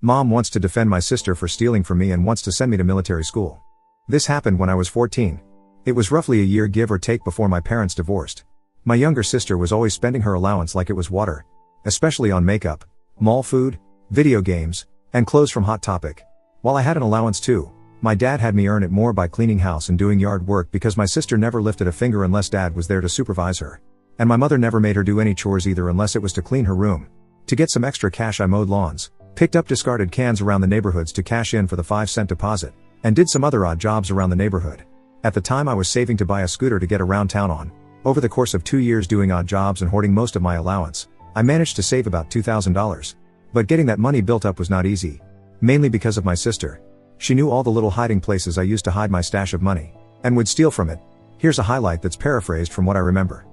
Mom wants to defend my sister for stealing from me and wants to send me to military school. This happened when I was 14. It was roughly a year give or take before my parents divorced. My younger sister was always spending her allowance like it was water, especially on makeup, mall food, video games, and clothes from Hot Topic. While I had an allowance too, my dad had me earn it more by cleaning house and doing yard work because my sister never lifted a finger unless dad was there to supervise her. And my mother never made her do any chores either unless it was to clean her room. To get some extra cash I mowed lawns, picked up discarded cans around the neighborhoods to cash in for the 5-cent deposit, and did some other odd jobs around the neighborhood. At the time I was saving to buy a scooter to get around town on. Over the course of 2 years doing odd jobs and hoarding most of my allowance, I managed to save about $2,000. But getting that money built up was not easy. Mainly because of my sister. She knew all the little hiding places I used to hide my stash of money, and would steal from it. Here's a highlight that's paraphrased from what I remember.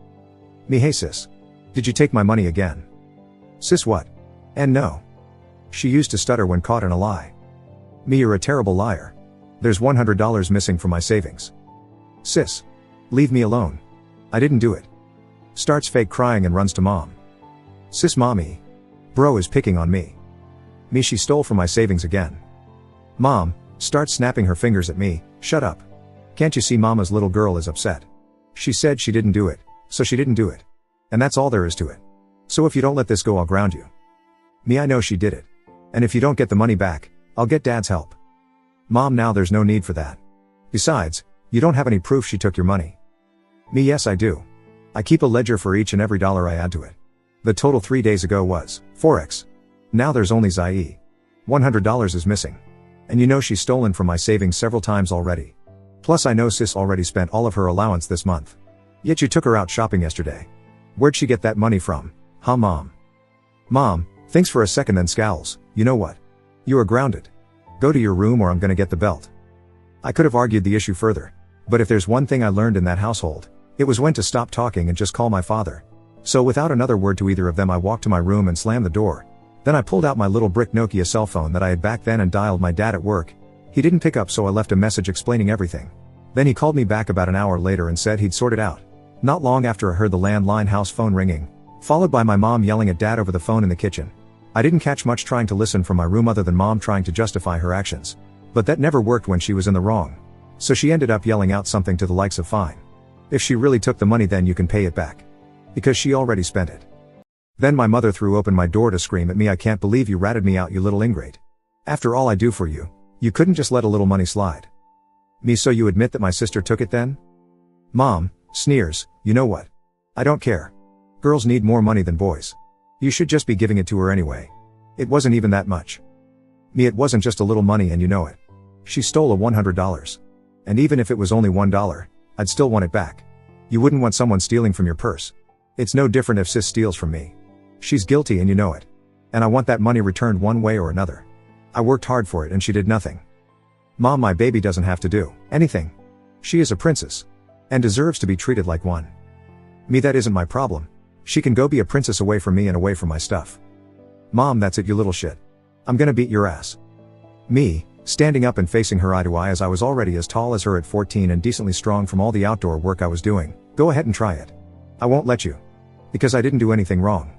Me: "Hey sis. Did you take my money again?" Sis: "What?" And no. She used to stutter when caught in a lie. Me: "You're a terrible liar. There's $100 missing from my savings." Sis: "Leave me alone. I didn't do it." Starts fake crying and runs to mom. Sis: "Mommy. Bro is picking on me." Me: "She stole from my savings again." Mom starts snapping her fingers at me. "Shut up. Can't you see mama's little girl is upset? She said she didn't do it, so she didn't do it. And that's all there is to it. So if you don't let this go, I'll ground you." Me: "I know she did it. And if you don't get the money back, I'll get dad's help." Mom: "Now there's no need for that. Besides, you don't have any proof she took your money." Me: "Yes I do. I keep a ledger for each and every dollar I add to it. The total 3 days ago was Forex. Now there's only ZIE. $100 is missing. And you know she's stolen from my savings several times already. Plus I know sis already spent all of her allowance this month. Yet you took her out shopping yesterday. Where'd she get that money from? Huh, mom?" Mom thinks for a second then scowls. "You know what? You are grounded. Go to your room or I'm gonna get the belt." I could have argued the issue further. But if there's one thing I learned in that household, it was when to stop talking and just call my father. So without another word to either of them I walked to my room and slammed the door. Then I pulled out my little brick Nokia cell phone that I had back then and dialed my dad at work. He didn't pick up, so I left a message explaining everything. Then he called me back about an hour later and said he'd sort it out. Not long after I heard the landline house phone ringing, followed by my mom yelling at dad over the phone in the kitchen. I didn't catch much trying to listen from my room other than mom trying to justify her actions. But that never worked when she was in the wrong. So she ended up yelling out something to the likes of, "Fine. If she really took the money then you can pay it back. Because she already spent it." Then my mother threw open my door to scream at me, "I can't believe you ratted me out, you little ingrate. After all I do for you, you couldn't just let a little money slide." Me: "So you admit that my sister took it then?" Mom sneers, "You know what? I don't care. Girls need more money than boys. You should just be giving it to her anyway. It wasn't even that much." Me: "It wasn't just a little money and you know it. She stole a $100. And even if it was only $1, I'd still want it back. You wouldn't want someone stealing from your purse. It's no different if sis steals from me. She's guilty and you know it. And I want that money returned one way or another. I worked hard for it and she did nothing." Mom: "My baby doesn't have to do anything. She is a princess. And deserves to be treated like one." Me: "That isn't my problem. She can go be a princess away from me and away from my stuff." Mom: "That's it, you little shit. I'm gonna beat your ass." Me standing up and facing her eye to eye as I was already as tall as her at 14 and decently strong from all the outdoor work I was doing. "Go ahead and try it. I won't let you. Because I didn't do anything wrong."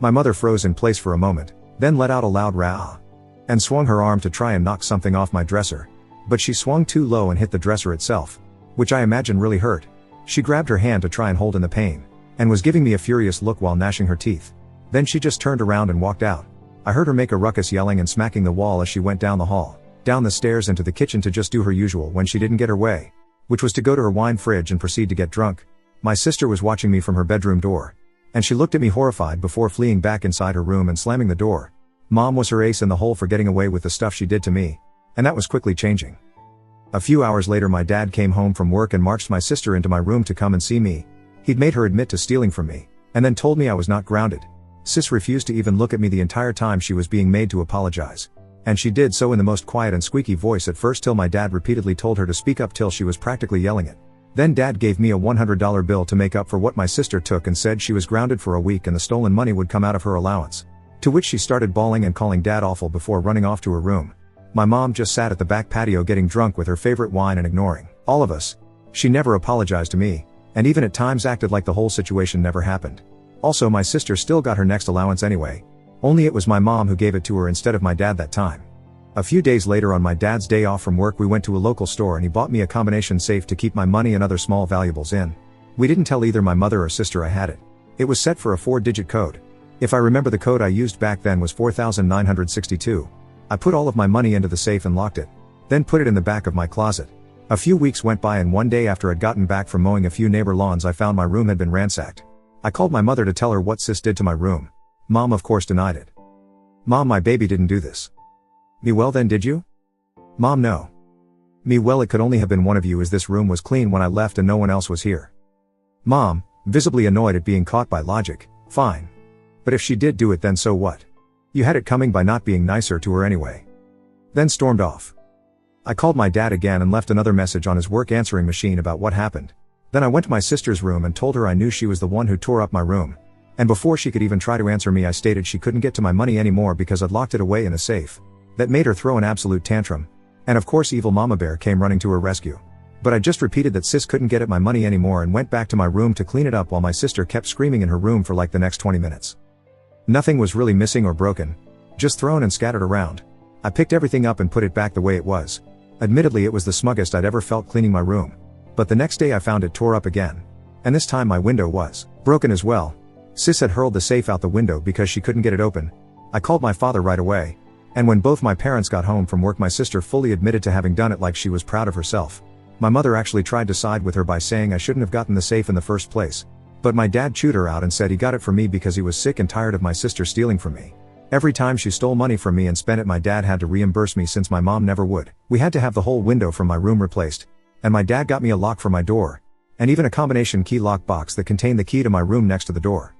My mother froze in place for a moment, then let out a loud rah, and swung her arm to try and knock something off my dresser. But she swung too low and hit the dresser itself, which I imagine really hurt. She grabbed her hand to try and hold in the pain, and was giving me a furious look while gnashing her teeth. Then she just turned around and walked out. I heard her make a ruckus yelling and smacking the wall as she went down the hall, down the stairs into the kitchen to just do her usual when she didn't get her way, which was to go to her wine fridge and proceed to get drunk. My sister was watching me from her bedroom door, and she looked at me horrified before fleeing back inside her room and slamming the door. Mom was her ace in the hole for getting away with the stuff she did to me, and that was quickly changing. A few hours later my dad came home from work and marched my sister into my room to come and see me. He'd made her admit to stealing from me, and then told me I was not grounded. Sis refused to even look at me the entire time she was being made to apologize. And she did so in the most quiet and squeaky voice at first till my dad repeatedly told her to speak up till she was practically yelling it. Then dad gave me a $100 bill to make up for what my sister took and said she was grounded for a week and the stolen money would come out of her allowance. To which she started bawling and calling dad awful before running off to her room. My mom just sat at the back patio getting drunk with her favorite wine and ignoring all of us. She never apologized to me, and even at times acted like the whole situation never happened. Also my sister still got her next allowance anyway. Only it was my mom who gave it to her instead of my dad that time. A few days later on my dad's day off from work we went to a local store and he bought me a combination safe to keep my money and other small valuables in. We didn't tell either my mother or sister I had it. It was set for a 4-digit code. If I remember the code I used back then was 4962. I put all of my money into the safe and locked it. Then put it in the back of my closet. A few weeks went by and one day after I'd gotten back from mowing a few neighbor lawns I found my room had been ransacked. I called my mother to tell her what sis did to my room. Mom of course denied it. Mom, my baby didn't do this. Me, well then did you? Mom, no. Me, well it could only have been one of you as this room was clean when I left and no one else was here. Mom, visibly annoyed at being caught by logic, fine. But if she did do it then so what? You had it coming by not being nicer to her anyway. Then stormed off. I called my dad again and left another message on his work answering machine about what happened. Then I went to my sister's room and told her I knew she was the one who tore up my room. And before she could even try to answer me I stated she couldn't get to my money anymore because I'd locked it away in a safe. That made her throw an absolute tantrum. And of course evil Mama Bear came running to her rescue. But I just repeated that sis couldn't get at my money anymore and went back to my room to clean it up while my sister kept screaming in her room for like the next 20 minutes. Nothing was really missing or broken. Just thrown and scattered around. I picked everything up and put it back the way it was. Admittedly it was the smuggest I'd ever felt cleaning my room. But the next day I found it tore up again. And this time my window was broken as well. Sis had hurled the safe out the window because she couldn't get it open. I called my father right away. And when both my parents got home from work my sister fully admitted to having done it like she was proud of herself. My mother actually tried to side with her by saying I shouldn't have gotten the safe in the first place. But my dad chewed her out and said he got it for me because he was sick and tired of my sister stealing from me. Every time she stole money from me and spent it my dad had to reimburse me since my mom never would. We had to have the whole window from my room replaced. And my dad got me a lock for my door. And even a combination key lock box that contained the key to my room next to the door.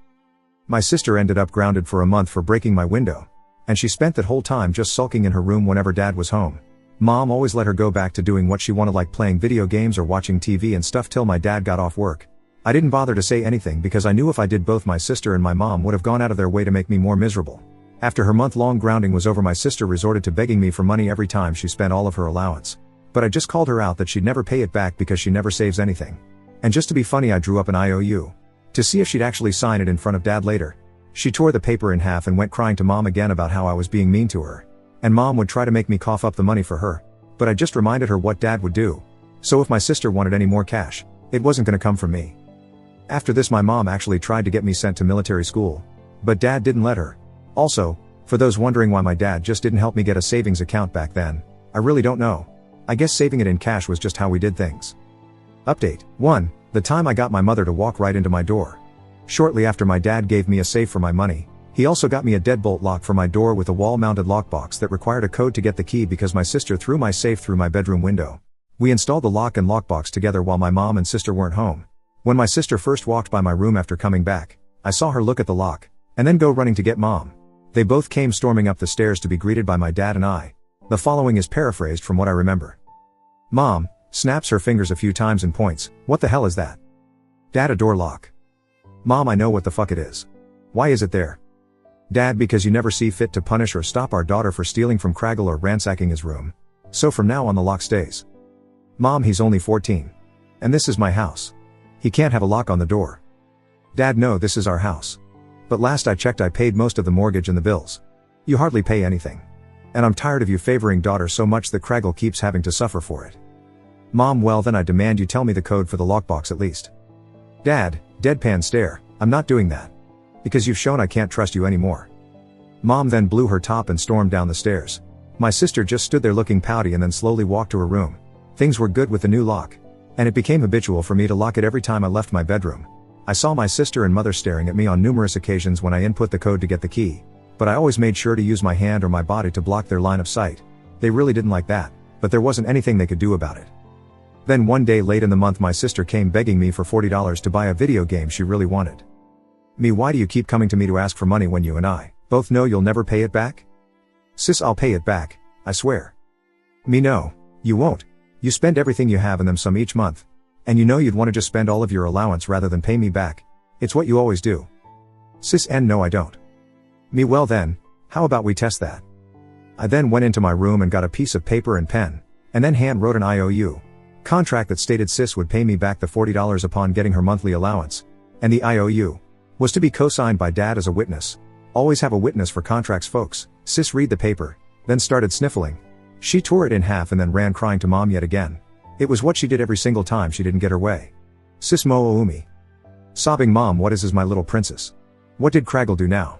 My sister ended up grounded for a month for breaking my window. And she spent that whole time just sulking in her room whenever dad was home. Mom always let her go back to doing what she wanted like playing video games or watching TV and stuff till my dad got off work. I didn't bother to say anything because I knew if I did both my sister and my mom would have gone out of their way to make me more miserable. After her month-long grounding was over my sister resorted to begging me for money every time she spent all of her allowance. But I just called her out that she'd never pay it back because she never saves anything. And just to be funny I drew up an IOU. To see if she'd actually sign it in front of dad later. She tore the paper in half and went crying to mom again about how I was being mean to her. And mom would try to make me cough up the money for her. But I just reminded her what dad would do. So if my sister wanted any more cash, it wasn't gonna come from me. After this my mom actually tried to get me sent to military school. But dad didn't let her. Also, for those wondering why my dad just didn't help me get a savings account back then, I really don't know. I guess saving it in cash was just how we did things. Update 1. The time I got my mother to walk right into my door. Shortly after my dad gave me a safe for my money, he also got me a deadbolt lock for my door with a wall-mounted lockbox that required a code to get the key because my sister threw my safe through my bedroom window. We installed the lock and lockbox together while my mom and sister weren't home. When my sister first walked by my room after coming back, I saw her look at the lock, and then go running to get mom. They both came storming up the stairs to be greeted by my dad and I. The following is paraphrased from what I remember. Mom snaps her fingers a few times and points, "What the hell is that?" Dad, a door lock. Mom, I know what the fuck it is. Why is it there? Dad, because you never see fit to punish or stop our daughter for stealing from Craggle or ransacking his room. So from now on the lock stays. Mom, he's only 14. And this is my house. He can't have a lock on the door. Dad, no, this is our house. But last I checked I paid most of the mortgage and the bills. You hardly pay anything. And I'm tired of you favoring daughter so much that Craggle keeps having to suffer for it. Mom, well then I demand you tell me the code for the lockbox at least. Dad, deadpan stare, I'm not doing that. Because you've shown I can't trust you anymore. Mom then blew her top and stormed down the stairs. My sister just stood there looking pouty and then slowly walked to her room. Things were good with the new lock. And it became habitual for me to lock it every time I left my bedroom. I saw my sister and mother staring at me on numerous occasions when I input the code to get the key. But I always made sure to use my hand or my body to block their line of sight. They really didn't like that, but there wasn't anything they could do about it. Then one day late in the month my sister came begging me for $40 to buy a video game she really wanted. Me, why do you keep coming to me to ask for money when you and I both know you'll never pay it back? Sis, I'll pay it back, I swear. Me, no, you won't. You spend everything you have and then some each month. And you know you'd want to just spend all of your allowance rather than pay me back. It's what you always do. Sis, and no I don't. Me, well then, how about we test that? I then went into my room and got a piece of paper and pen, and then hand wrote an IOU contract that stated sis would pay me back the $40 upon getting her monthly allowance. And the IOU was to be co-signed by dad as a witness. Always have a witness for contracts, folks. Sis read the paper, then started sniffling. She tore it in half and then ran crying to mom yet again. It was what she did every single time she didn't get her way. Sis mo umi. Sobbing, mom, what is my little princess? What did Craggle do now?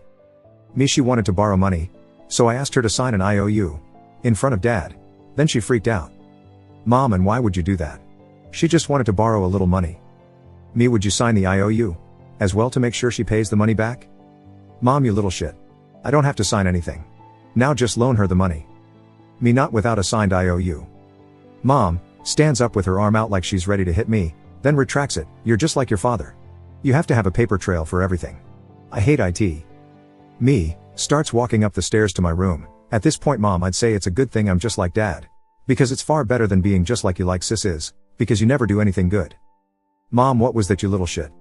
Me, she wanted to borrow money, so I asked her to sign an IOU. In front of dad. Then she freaked out. Mom, and why would you do that? She just wanted to borrow a little money. Me, would you sign the IOU as well to make sure she pays the money back? Mom, you little shit. I don't have to sign anything. Now just loan her the money. Me, not without a signed IOU. Mom stands up with her arm out like she's ready to hit me, then retracts it. You're just like your father. You have to have a paper trail for everything. I hate IT. Me starts walking up the stairs to my room. At this point, mom, I'd say it's a good thing I'm just like dad. Because it's far better than being just like you like sis is, because you never do anything good. Mom, what was that, you little shit?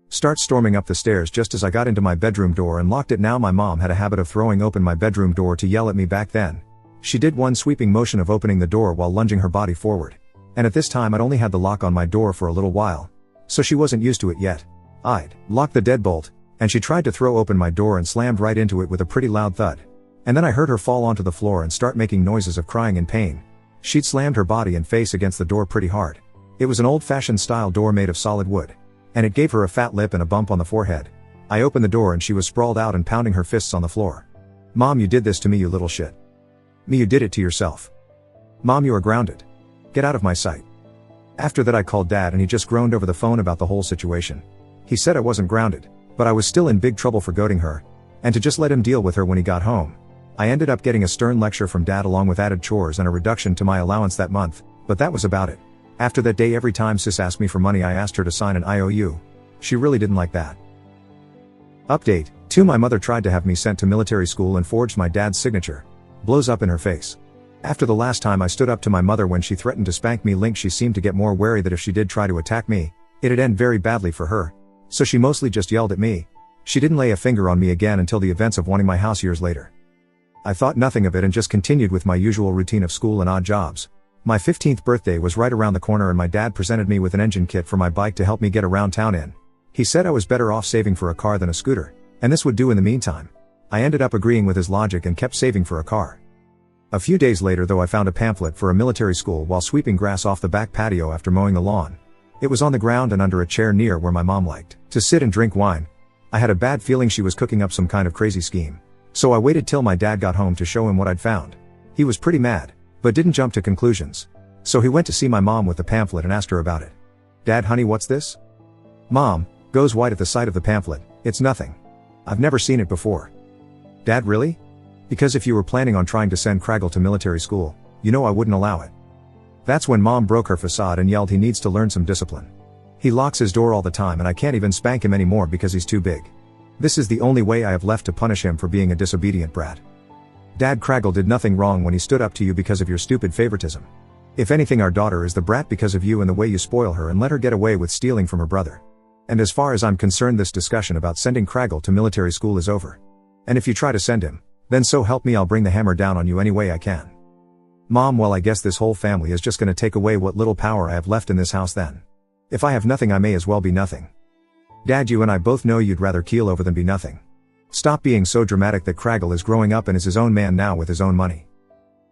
Starts storming up the stairs just as I got into my bedroom door and locked it. Now my mom had a habit of throwing open my bedroom door to yell at me back then. She did one sweeping motion of opening the door while lunging her body forward. And at this time I'd only had the lock on my door for a little while, so she wasn't used to it yet. I'd locked the deadbolt, and she tried to throw open my door and slammed right into it with a pretty loud thud. And then I heard her fall onto the floor and start making noises of crying in pain. She'd slammed her body and face against the door pretty hard. It was an old-fashioned style door made of solid wood, and it gave her a fat lip and a bump on the forehead. I opened the door and she was sprawled out and pounding her fists on the floor. Mom, you did this to me, you little shit. Me, you did it to yourself. Mom, you are grounded. Get out of my sight. After that I called dad and he just groaned over the phone about the whole situation. He said I wasn't grounded, but I was still in big trouble for goading her, and to just let him deal with her when he got home. I ended up getting a stern lecture from dad along with added chores and a reduction to my allowance that month, but that was about it. After that day, every time sis asked me for money I asked her to sign an IOU. She really didn't like that. Update 2. My mother tried to have me sent to military school and forged my dad's signature. Blows up in her face. After the last time I stood up to my mother when she threatened to spank me, she seemed to get more wary that if she did try to attack me, it'd end very badly for her. So she mostly just yelled at me. She didn't lay a finger on me again until the events of wanting my house years later. I thought nothing of it and just continued with my usual routine of school and odd jobs. My 15th birthday was right around the corner and my dad presented me with an engine kit for my bike to help me get around town in. He said I was better off saving for a car than a scooter, and this would do in the meantime. I ended up agreeing with his logic and kept saving for a car. A few days later though, I found a pamphlet for a military school while sweeping grass off the back patio after mowing the lawn. It was on the ground and under a chair near where my mom liked to sit and drink wine. I had a bad feeling she was cooking up some kind of crazy scheme. So I waited till my dad got home to show him what I'd found. He was pretty mad, but didn't jump to conclusions. So he went to see my mom with the pamphlet and asked her about it. Dad, honey, what's this? Mom goes white at the sight of the pamphlet. It's nothing. I've never seen it before. Dad, really? Because if you were planning on trying to send Craggle to military school, you know I wouldn't allow it. That's when mom broke her facade and yelled he needs to learn some discipline. He locks his door all the time and I can't even spank him anymore because he's too big. This is the only way I have left to punish him for being a disobedient brat. Dad, Craggle did nothing wrong when he stood up to you because of your stupid favoritism. If anything, our daughter is the brat because of you and the way you spoil her and let her get away with stealing from her brother. And as far as I'm concerned, this discussion about sending Craggle to military school is over. And if you try to send him, then so help me, I'll bring the hammer down on you any way I can. Mom, well, I guess this whole family is just gonna take away what little power I have left in this house then. If I have nothing, I may as well be nothing. Dad, you and I both know you'd rather keel over than be nothing. Stop being so dramatic. That Craggle is growing up and is his own man now with his own money.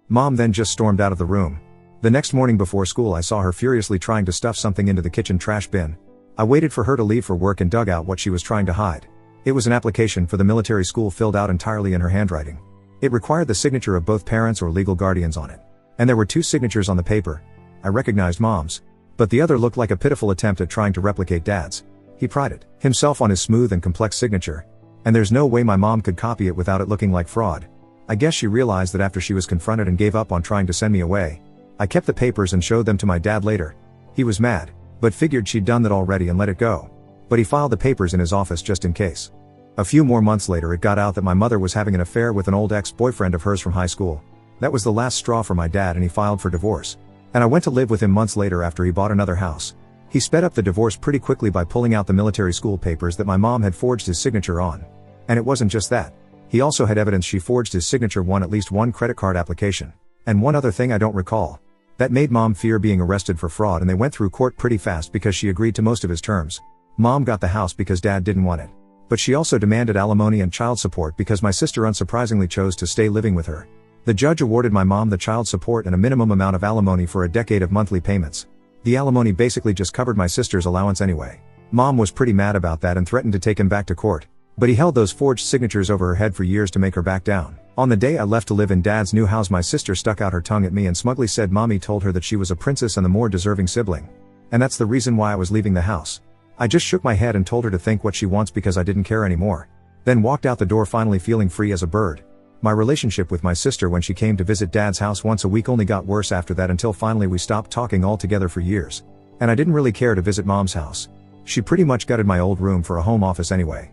Mom then just stormed out of the room. The next morning before school I saw her furiously trying to stuff something into the kitchen trash bin. I waited for her to leave for work and dug out what she was trying to hide. It was an application for the military school filled out entirely in her handwriting. It required the signature of both parents or legal guardians on it. And there were 2 signatures on the paper. I recognized Mom's, but the other looked like a pitiful attempt at trying to replicate Dad's. He prided himself on his smooth and complex signature, and there's no way my mom could copy it without it looking like fraud. I guess she realized that after she was confronted and gave up on trying to send me away. I kept the papers and showed them to my dad later. He was mad, but figured she'd done that already and let it go. But he filed the papers in his office just in case. A few more months later it got out that my mother was having an affair with an old ex-boyfriend of hers from high school. That was the last straw for my dad and he filed for divorce. And I went to live with him months later after he bought another house. He sped up the divorce pretty quickly by pulling out the military school papers that my mom had forged his signature on. And it wasn't just that. He also had evidence she forged his signature on at least 1 credit card application. And one other thing I don't recall. That made mom fear being arrested for fraud and they went through court pretty fast because she agreed to most of his terms. Mom got the house because dad didn't want it. But she also demanded alimony and child support because my sister unsurprisingly chose to stay living with her. The judge awarded my mom the child support and a minimum amount of alimony for a decade of monthly payments. The alimony basically just covered my sister's allowance anyway. Mom was pretty mad about that and threatened to take him back to court. But he held those forged signatures over her head for years to make her back down. On the day I left to live in Dad's new house, my sister stuck out her tongue at me and smugly said Mommy told her that she was a princess and the more deserving sibling. And that's the reason why I was leaving the house. I just shook my head and told her to think what she wants because I didn't care anymore. Then walked out the door, finally feeling free as a bird. My relationship with my sister when she came to visit Dad's house once a week only got worse after that, until finally we stopped talking altogether for years. And I didn't really care to visit Mom's house. She pretty much gutted my old room for a home office anyway.